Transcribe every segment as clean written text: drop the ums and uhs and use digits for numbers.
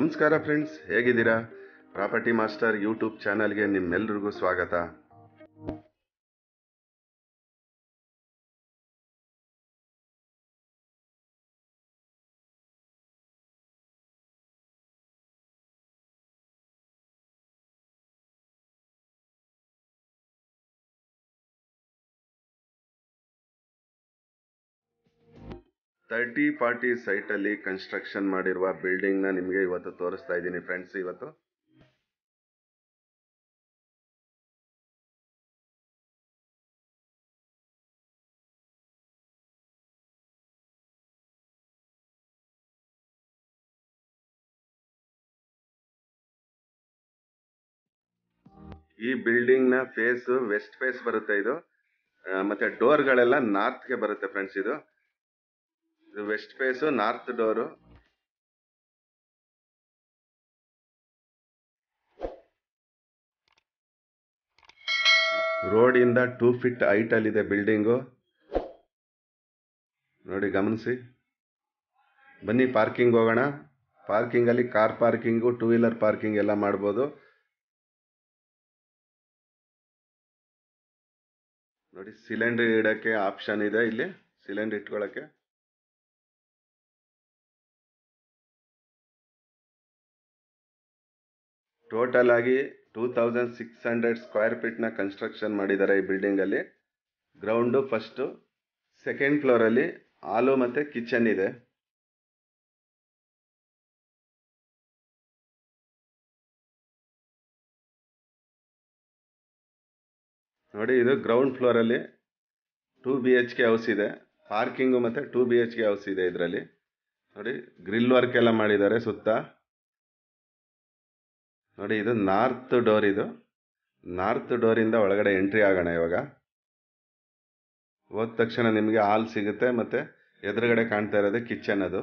ನಮಸ್ಕಾರ ಫ್ರೆಂಡ್ಸ್, ಹೇಗಿದ್ದೀರಾ? Property master YouTube ಚಾನಲ್ಗೆ ನಿಮ್ಮೆಲ್ರಿಗೂ ಸ್ವಾಗತ. ತರ್ಟಿ ಫಾರ್ಟಿ ಸೈಟಲ್ಲಿ ಕನ್ಸ್ಟ್ರಕ್ಷನ್ ಮಾಡಿರುವ ಬಿಲ್ಡಿಂಗ್ನ ನಿಮಗೆ ಇವತ್ತು ತೋರಿಸ್ತಾ ಇದ್ದೀನಿ ಫ್ರೆಂಡ್ಸ್. ಇವತ್ತು ಈ ಬಿಲ್ಡಿಂಗ್ನ ಫೇಸ್ ವೆಸ್ಟ್ ಫೇಸ್ ಬರುತ್ತೆ. ಇದು ಮತ್ತೆ ಡೋರ್ಗಳೆಲ್ಲ ನಾರ್ತ್ಗೆ ಬರುತ್ತೆ ಫ್ರೆಂಡ್ಸ್. ಇದು west face, north door. Road ಇಂದ 2 ಫೀಟ್ ಹೈಟ್ ಅಲ್ಲಿದೆ ಬಿಲ್ಡಿಂಗು. ನೋಡಿ, ಗಮನಿಸಿ. ಬನ್ನಿ ಪಾರ್ಕಿಂಗ್ ಹೋಗೋಣ. ಪಾರ್ಕಿಂಗ್ ಅಲ್ಲಿ ಕಾರ್ ಪಾರ್ಕಿಂಗು, 2 ವೀಲರ್ ಪಾರ್ಕಿಂಗ್ ಎಲ್ಲ ಮಾಡ್ಬೋದು. ನೋಡಿ, ಸಿಲಿಂಡರ್ ಇಡಕ್ಕೆ ಆಪ್ಷನ್ ಇದೆ. ಇಲ್ಲಿ ಸಿಲಿಂಡರ್ ಇಟ್ಕೊಳ್ಳಕ್ಕೆ. ಟೋಟಲ್ ಆಗಿ 2600 ಸ್ಕ್ವೇರ್ ಫೀಟ್ ನ ಕನ್ಸ್ಟ್ರಕ್ಷನ್ ಮಾಡಿದ್ದಾರೆ ಈ ಬಿಲ್ಡಿಂಗ್ ಅಲ್ಲಿ. ಗ್ರೌಂಡ್ ಫಸ್ಟ್, ಸೆಕೆಂಡ್ ಫ್ಲೋರ್ ಅಲ್ಲಿ ಹಾಲು ಮತ್ತೆ ಕಿಚನ್ ಇದೆ. ನೋಡಿ, ಇದು ಗ್ರೌಂಡ್ ಫ್ಲೋರ್ ಅಲ್ಲಿ 2 BHK ಹೌಸ್ ಇದೆ. ಪಾರ್ಕಿಂಗ್ ಮತ್ತೆ 2 BHK ಹೌಸ್ ಇದೆ ಇದರಲ್ಲಿ. ನೋಡಿ, ಗ್ರಿಲ್ ವರ್ಕ್ ಎಲ್ಲ ಮಾಡಿದ್ದಾರೆ ಸುತ್ತ. ನೋಡಿ, ಇದು ನಾರ್ತ್ ಡೋರ್. ಇದು ನಾರ್ತ್ ಡೋರ್ ಇಂದ ಒಳಗಡೆ ಎಂಟ್ರಿ ಆಗೋಣ ಇವಾಗ. ಹೋದ ತಕ್ಷಣ ನಿಮಗೆ ಹಾಲ್ ಸಿಗುತ್ತೆ, ಮತ್ತೆ ಎದುರುಗಡೆ ಕಾಣ್ತಾ ಇರೋದೇ ಕಿಚನ್. ಅದು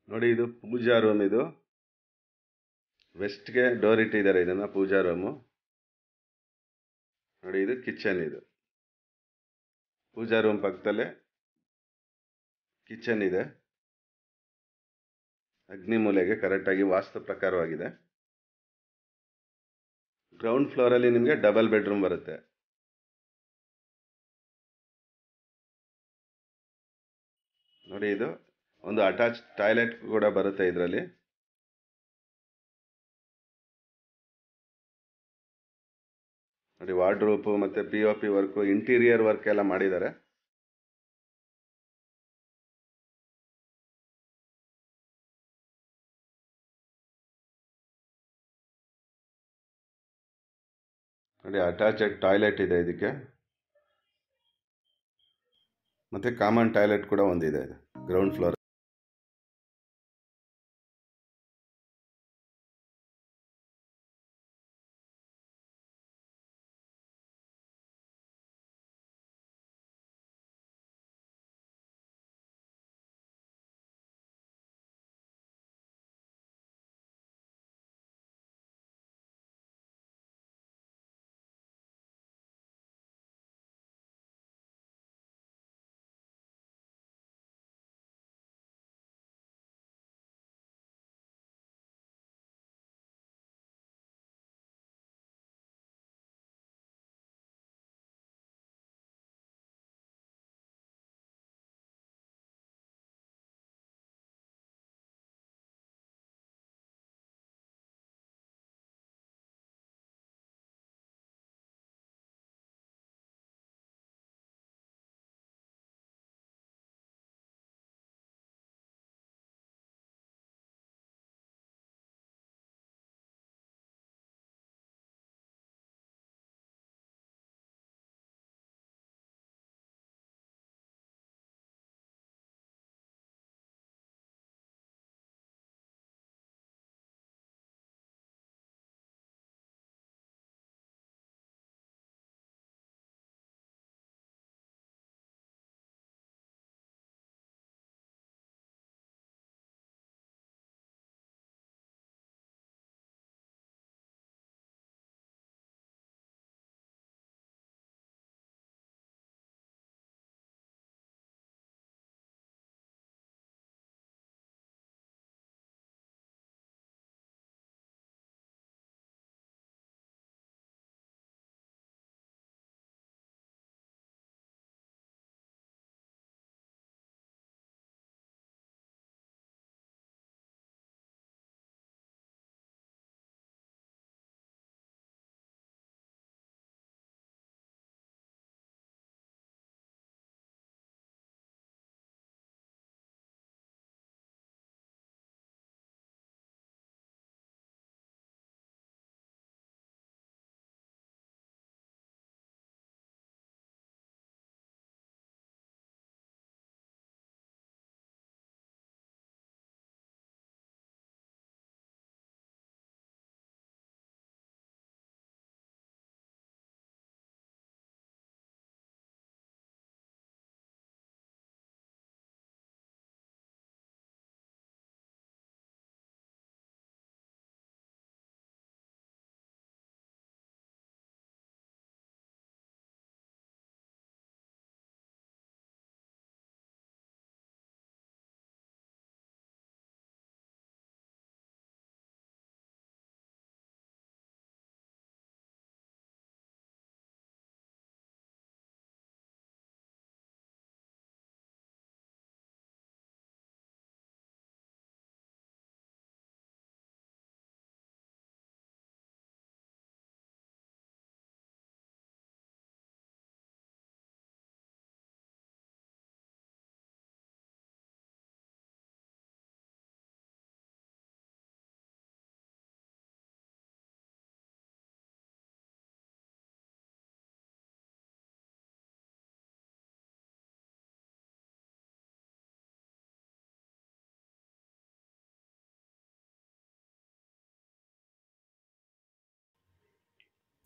ನೋಡಿ, ಇದು ಪೂಜಾ ರೂಮ್. ಇದು ವೆಸ್ಟ್ಗೆ ಡೋರ್ ಇಟ್ಟಿದ್ದಾರೆ, ಇದನ್ನ ಪೂಜಾ ರೂಮು. ನೋಡಿ, ಇದು ಕಿಚನ್. ಇದು ಪೂಜಾ ರೂಮ್ ಪಕ್ಕದಲ್ಲೇ ಕಿಚನ್ ಇದೆ. ಅಗ್ನಿ ಮೂಲೆಗೆ ಕರೆಕ್ಟ್ ಆಗಿ ವಾಸ್ತು ಪ್ರಕಾರವಾಗಿದೆ. ಗ್ರೌಂಡ್ ಫ್ಲೋರ್ ಅಲ್ಲಿ ನಿಮಗೆ ಡಬಲ್ ಬೆಡ್ರೂಮ್ ಬರುತ್ತೆ. ನೋಡಿ, ಇದು ಒಂದು ಅಟ್ಯಾಚ್ ಟಾಯ್ಲೆಟ್ ಕೂಡ ಬರುತ್ತೆ ಇದರಲ್ಲಿ. ನೋಡಿ, ವಾರ್ಡ್ರೋಬ್ ಮತ್ತೆ POP ವರ್ಕ್, ಇಂಟೀರಿಯರ್ ವರ್ಕ್ ಎಲ್ಲ ಮಾಡಿದ್ದಾರೆ. ನೋಡಿ, ಅಟ್ಯಾಚ್ಡ್ ಟಾಯ್ಲೆಟ್ ಇದೆ ಇದಕ್ಕೆ, ಮತ್ತೆ ಕಾಮನ್ ಟಾಯ್ಲೆಟ್ ಕೂಡ ಒಂದಿದೆ ಗ್ರೌಂಡ್ ಫ್ಲೋರ್.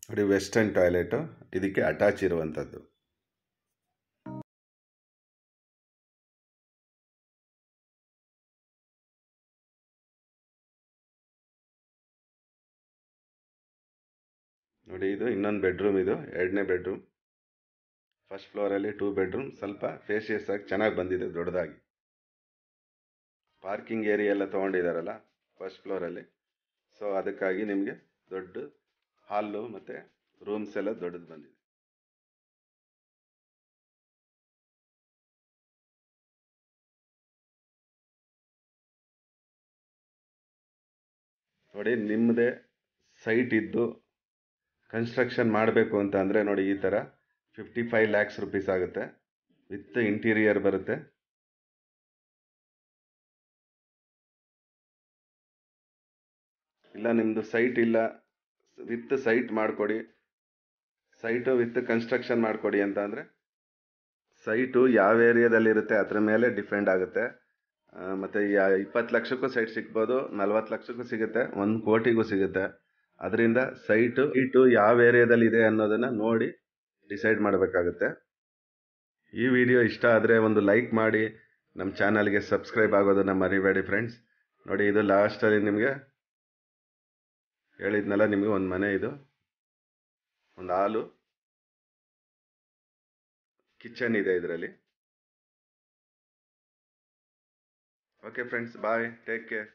ನೋಡಿ ವೆಸ್ಟರ್ನ್ ಟಾಯ್ಲೆಟು, ಇದಕ್ಕೆ ಅಟ್ಯಾಚ್ ಇರುವಂಥದ್ದು. ನೋಡಿ ಇದು ಇನ್ನೊಂದು ಬೆಡ್ರೂಮ್, ಇದು ಎರಡನೇ ಬೆಡ್ರೂಮ್. ಫಸ್ಟ್ ಫ್ಲೋರಲ್ಲಿ 2 ಬೆಡ್ರೂಮ್, ಸ್ವಲ್ಪ ಫೇಸಿಯಸ್ ಆಗಿ ಚೆನ್ನಾಗಿ ಬಂದಿದೆ, ದೊಡ್ಡದಾಗಿ. ಪಾರ್ಕಿಂಗ್ ಏರಿಯಾ ಎಲ್ಲ ತೊಗೊಂಡಿದ್ದಾರಲ್ಲ ಫಸ್ಟ್ ಫ್ಲೋರಲ್ಲಿ, ಸೊ ಅದಕ್ಕಾಗಿ ನಿಮಗೆ ದೊಡ್ಡ ಹಾಲು ಮತ್ತು ರೂಮ್ಸ್ ಎಲ್ಲ ದೊಡ್ಡದು ಬಂದಿದೆ. ನೋಡಿ ನಿಮ್ಮದೇ ಸೈಟ್ ಇದ್ದು ಕನ್ಸ್ಟ್ರಕ್ಷನ್ ಮಾಡಬೇಕು ಅಂತ ಅಂದರೆ ನೋಡಿ ಈ ಥರ 55 ಲ್ಯಾಕ್ಸ್ ರುಪೀಸ್ ಆಗುತ್ತೆ. ವಿತ್ ಇಂಟೀರಿಯರ್ ಬರುತ್ತೆ. ಇಲ್ಲ ನಿಮ್ಮದು ಸೈಟ್ ಇಲ್ಲ, ವಿತ್ ಸೈಟ್ ಮಾಡಿಕೊಡಿ, ಸೈಟು ವಿತ್ ಕನ್ಸ್ಟ್ರಕ್ಷನ್ ಮಾಡಿಕೊಡಿ ಅಂತ ಅಂದರೆ ಸೈಟು ಯಾವ ಏರಿಯಾದಲ್ಲಿರುತ್ತೆ ಅದ್ರ ಮೇಲೆ ಡಿಪೆಂಡ್ ಆಗುತ್ತೆ. ಮತ್ತು 20 ಲಕ್ಷಕ್ಕೂ ಸೈಟ್ ಸಿಗ್ಬೋದು, 40 ಲಕ್ಷಕ್ಕೂ ಸಿಗುತ್ತೆ, 1 ಕೋಟಿಗೂ ಸಿಗುತ್ತೆ. ಅದರಿಂದ ಸೈಟು ಯಾವ ಏರಿಯಾದಲ್ಲಿ ಇದೆ ಅನ್ನೋದನ್ನು ನೋಡಿ ಡಿಸೈಡ್ ಮಾಡಬೇಕಾಗುತ್ತೆ. ಈ ವಿಡಿಯೋ ಇಷ್ಟ ಆದರೆ ಒಂದು ಲೈಕ್ ಮಾಡಿ, ನಮ್ಮ ಚಾನಲ್ಗೆ ಸಬ್ಸ್ಕ್ರೈಬ್ ಆಗೋದನ್ನು ಮರಿಬೇಡಿ ಫ್ರೆಂಡ್ಸ್. ನೋಡಿ ಇದು ಲಾಸ್ಟಲ್ಲಿ ನಿಮಗೆ ಹೇಳಿದ್ನಲ್ಲ, ನಿಮಗೆ ಒಂದು ಮನೆ, ಇದು ಒಂದು ಹಾಲು ಕಿಚನ್ ಇದೆ ಇದರಲ್ಲಿ. ಓಕೆ ಫ್ರೆಂಡ್ಸ್, ಬಾಯ್, ಟೇಕ್ ಕೇರ್.